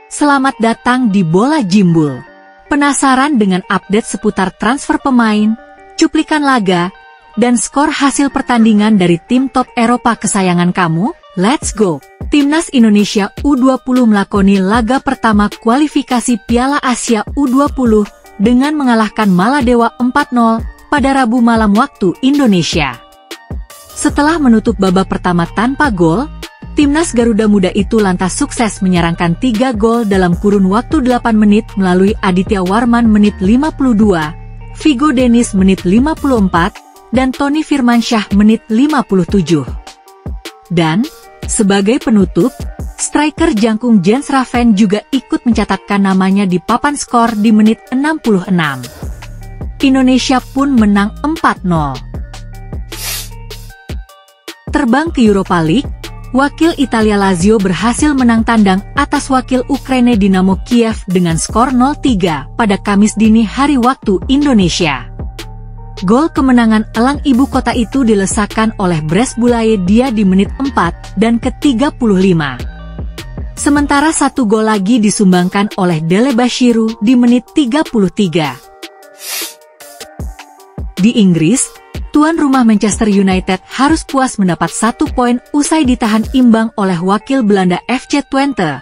Selamat datang di Bola Jimbul. Penasaran dengan update seputar transfer pemain, cuplikan laga, dan skor hasil pertandingan dari tim top Eropa kesayangan kamu? Let's go! Timnas Indonesia U20 melakoni laga pertama kualifikasi Piala Asia U20 dengan mengalahkan Maladewa 4-0 pada Rabu malam waktu Indonesia. Setelah menutup babak pertama tanpa gol, Timnas Garuda Muda itu lantas sukses menyerangkan 3 gol dalam kurun waktu 8 menit melalui Aditya Warman menit 52, Vigo Dennis menit 54, dan Tony Firmansyah menit 57. Dan, sebagai penutup, striker jangkung Jens Raven juga ikut mencatatkan namanya di papan skor di menit 66. Indonesia pun menang 4-0. Terbang ke Europa League, wakil Italia Lazio berhasil menang tandang atas wakil Ukraina Dinamo Kiev dengan skor 0-3 pada Kamis dini hari waktu Indonesia. Gol kemenangan elang ibu kota itu dilesakan oleh Bres Bulaye Dia di menit 4 dan ke-35. Sementara 1 gol lagi disumbangkan oleh Dele Bashiru di menit 33. Di Inggris, tuan rumah Manchester United harus puas mendapat 1 poin usai ditahan imbang oleh wakil Belanda FC Twente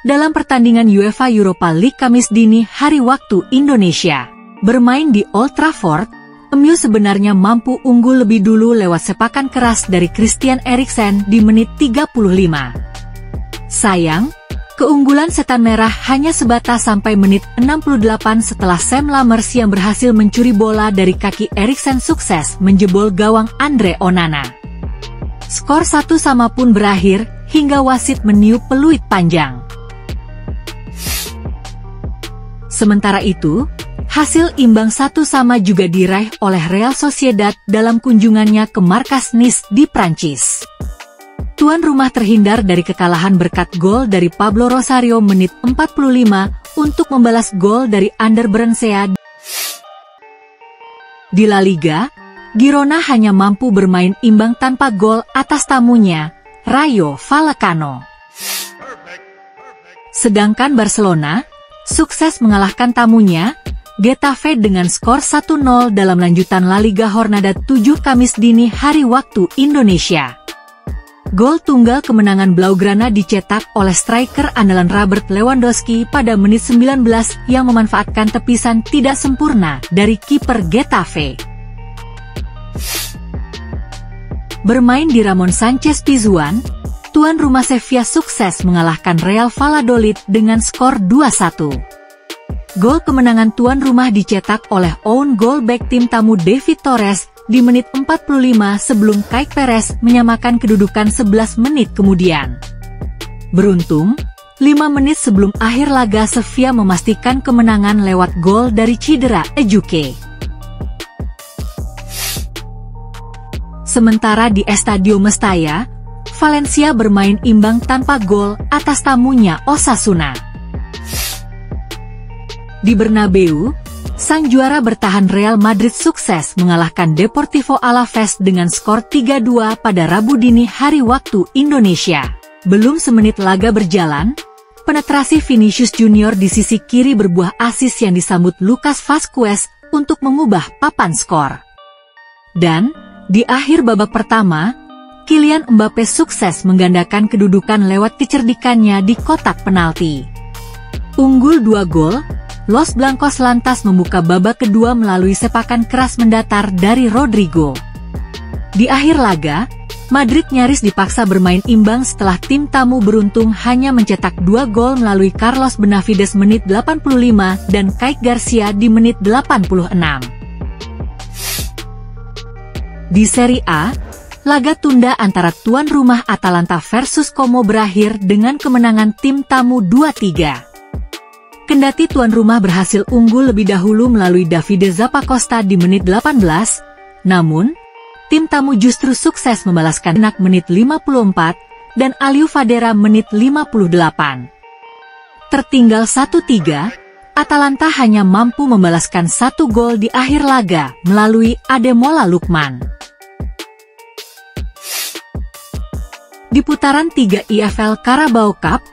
dalam pertandingan UEFA Europa League Kamis dini hari waktu Indonesia. Bermain di Old Trafford, MU sebenarnya mampu unggul lebih dulu lewat sepakan keras dari Christian Eriksen di menit 35. Sayang, keunggulan Setan Merah hanya sebatas sampai menit 68 setelah Sam Lammers yang berhasil mencuri bola dari kaki Eriksen sukses menjebol gawang Andre Onana. Skor 1-1 pun berakhir hingga wasit meniup peluit panjang. Sementara itu, hasil imbang 1-1 juga diraih oleh Real Sociedad dalam kunjungannya ke markas Nice di Prancis. Tuan rumah terhindar dari kekalahan berkat gol dari Pablo Rosario menit 45 untuk membalas gol dari Ander Brensea. Di La Liga, Girona hanya mampu bermain imbang tanpa gol atas tamunya, Rayo Vallecano. Sedangkan Barcelona sukses mengalahkan tamunya, Getafe dengan skor 1-0 dalam lanjutan La Liga Jornada 7 Kamis dini hari waktu Indonesia. Gol tunggal kemenangan Blaugrana dicetak oleh striker andalan Robert Lewandowski pada menit 19 yang memanfaatkan tepisan tidak sempurna dari kiper Getafe. Bermain di Ramon Sanchez Pizjuan, tuan rumah Sevilla sukses mengalahkan Real Valladolid dengan skor 2-1. Gol kemenangan tuan rumah dicetak oleh own goal back tim tamu David Torres di menit 45 sebelum Kai Perez menyamakan kedudukan 11 menit kemudian. Beruntung, 5 menit sebelum akhir laga Sevilla memastikan kemenangan lewat gol dari Cidera Ejuke. Sementara di Estadio Mestalla, Valencia bermain imbang tanpa gol atas tamunya Osasuna. Di Bernabeu, sang juara bertahan Real Madrid sukses mengalahkan Deportivo Alaves dengan skor 3-2 pada Rabu dini hari waktu Indonesia. Belum semenit laga berjalan, penetrasi Vinicius Junior di sisi kiri berbuah asis yang disambut Lucas Vazquez untuk mengubah papan skor. Dan, di akhir babak pertama, Kylian Mbappe sukses menggandakan kedudukan lewat kecerdikannya di kotak penalti. Unggul 2 gol, Los Blancos lantas membuka babak kedua melalui sepakan keras mendatar dari Rodrigo. Di akhir laga, Madrid nyaris dipaksa bermain imbang setelah tim tamu beruntung hanya mencetak 2 gol melalui Carlos Benavides menit 85 dan Kike Garcia di menit 86. Di Serie A, laga tunda antara tuan rumah Atalanta versus Como berakhir dengan kemenangan tim tamu 2-3. Kendati tuan rumah berhasil unggul lebih dahulu melalui Davide Zappacosta di menit 18, namun, tim tamu justru sukses membalaskan enak menit 54 dan Aliou Fadera menit 58. Tertinggal 1-3, Atalanta hanya mampu membalaskan 1 gol di akhir laga melalui Ademola Lookman. Di putaran 3 EFL Carabao Cup,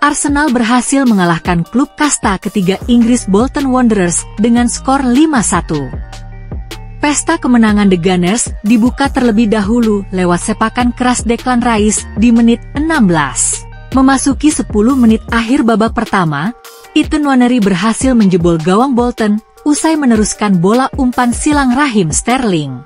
Arsenal berhasil mengalahkan klub kasta ketiga Inggris Bolton Wanderers dengan skor 5-1. Pesta kemenangan The Gunners dibuka terlebih dahulu lewat sepakan keras Declan Rice di menit 16. Memasuki 10 menit akhir babak pertama, Ethan Nwaneri berhasil menjebol gawang Bolton, usai meneruskan bola umpan silang Raheem Sterling.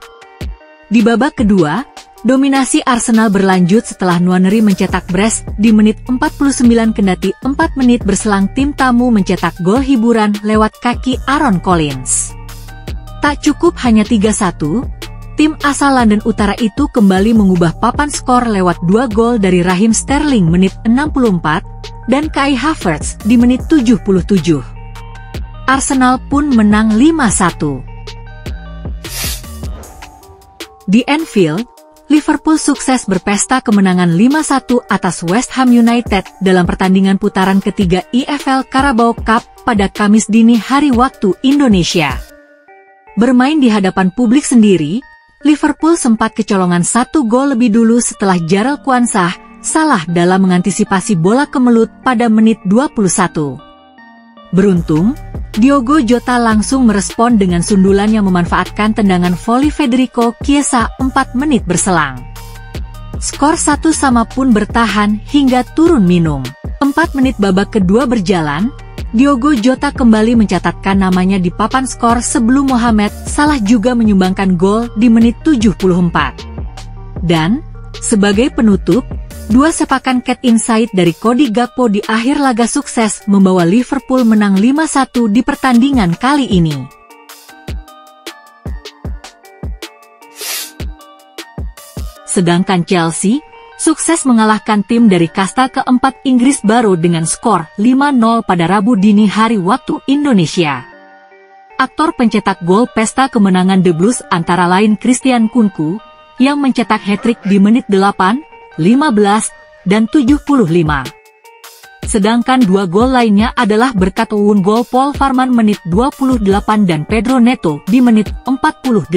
Di babak kedua, dominasi Arsenal berlanjut setelah Nwaneri mencetak brace di menit 49 kendati 4 menit berselang tim tamu mencetak gol hiburan lewat kaki Aaron Collins. Tak cukup hanya 3-1, tim asal London Utara itu kembali mengubah papan skor lewat 2 gol dari Raheem Sterling menit 64 dan Kai Havertz di menit 77. Arsenal pun menang 5-1. Di Anfield, Liverpool sukses berpesta kemenangan 5-1 atas West Ham United dalam pertandingan putaran ketiga EFL Carabao Cup pada Kamis dini hari waktu Indonesia. Bermain di hadapan publik sendiri, Liverpool sempat kecolongan 1 gol lebih dulu setelah Jarell Quansah salah dalam mengantisipasi bola kemelut pada menit 21. Beruntung, Diogo Jota langsung merespon dengan sundulan yang memanfaatkan tendangan voli Federico Chiesa 4 menit berselang. Skor 1-1 pun bertahan hingga turun minum. 4 menit babak kedua berjalan, Diogo Jota kembali mencatatkan namanya di papan skor sebelum Mohamed Salah juga menyumbangkan gol di menit 74. Dan, sebagai penutup, 2 sepakan cat inside dari Cody Gakpo di akhir laga sukses membawa Liverpool menang 5-1 di pertandingan kali ini. Sedangkan Chelsea sukses mengalahkan tim dari kasta keempat Inggris baru dengan skor 5-0 pada Rabu dini hari waktu Indonesia. Aktor pencetak gol pesta kemenangan The Blues antara lain Christian Kunku, yang mencetak hat-trick di menit 8, 15, dan 75. Sedangkan 2 gol lainnya adalah berkat own goal Paul Farman menit 28 dan Pedro Neto di menit 48.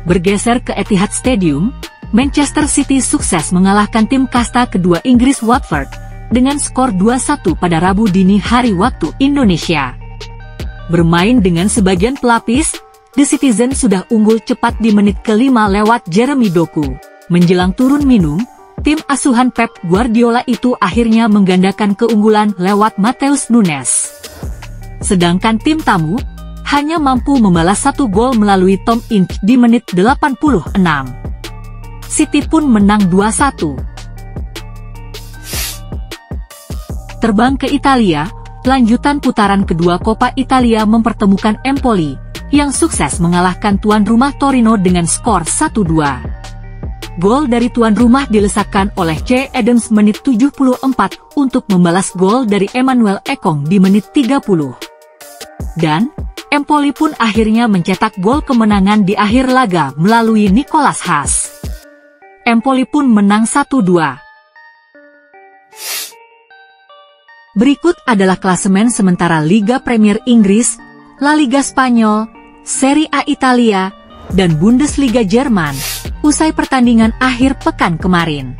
Bergeser ke Etihad Stadium, Manchester City sukses mengalahkan tim kasta kedua Inggris Watford dengan skor 2-1 pada Rabu dini hari waktu Indonesia. Bermain dengan sebagian pelapis, The Citizens sudah unggul cepat di menit ke-5 lewat Jeremy Doku. Menjelang turun minum, tim asuhan Pep Guardiola itu akhirnya menggandakan keunggulan lewat Matheus Nunes. Sedangkan tim tamu hanya mampu membalas 1 gol melalui Tom Ince di menit 86. City pun menang 2-1. Terbang ke Italia, lanjutan putaran kedua Coppa Italia mempertemukan Empoli, yang sukses mengalahkan tuan rumah Torino dengan skor 1-2. Gol dari tuan rumah dilesakkan oleh C. Adams menit 74 untuk membalas gol dari Emmanuel Ekong di menit 30. Dan Empoli pun akhirnya mencetak gol kemenangan di akhir laga melalui Nicolas Haas. Empoli pun menang 1-2. Berikut adalah klasemen sementara Liga Premier Inggris, La Liga Spanyol, Serie A Italia, dan Bundesliga Jerman, usai pertandingan akhir pekan kemarin.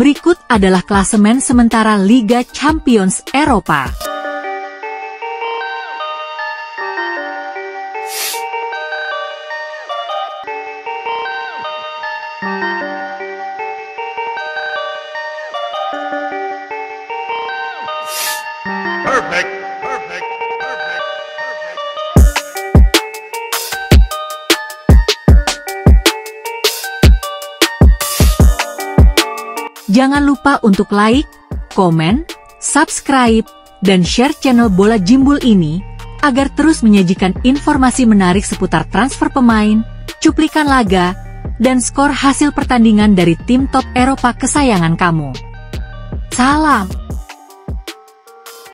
Berikut adalah klasemen sementara Liga Champions Eropa. Perfect. Jangan lupa untuk like, komen, subscribe, dan share channel Bola Jimbul ini, agar terus menyajikan informasi menarik seputar transfer pemain, cuplikan laga, dan skor hasil pertandingan dari tim top Eropa kesayangan kamu. Salam.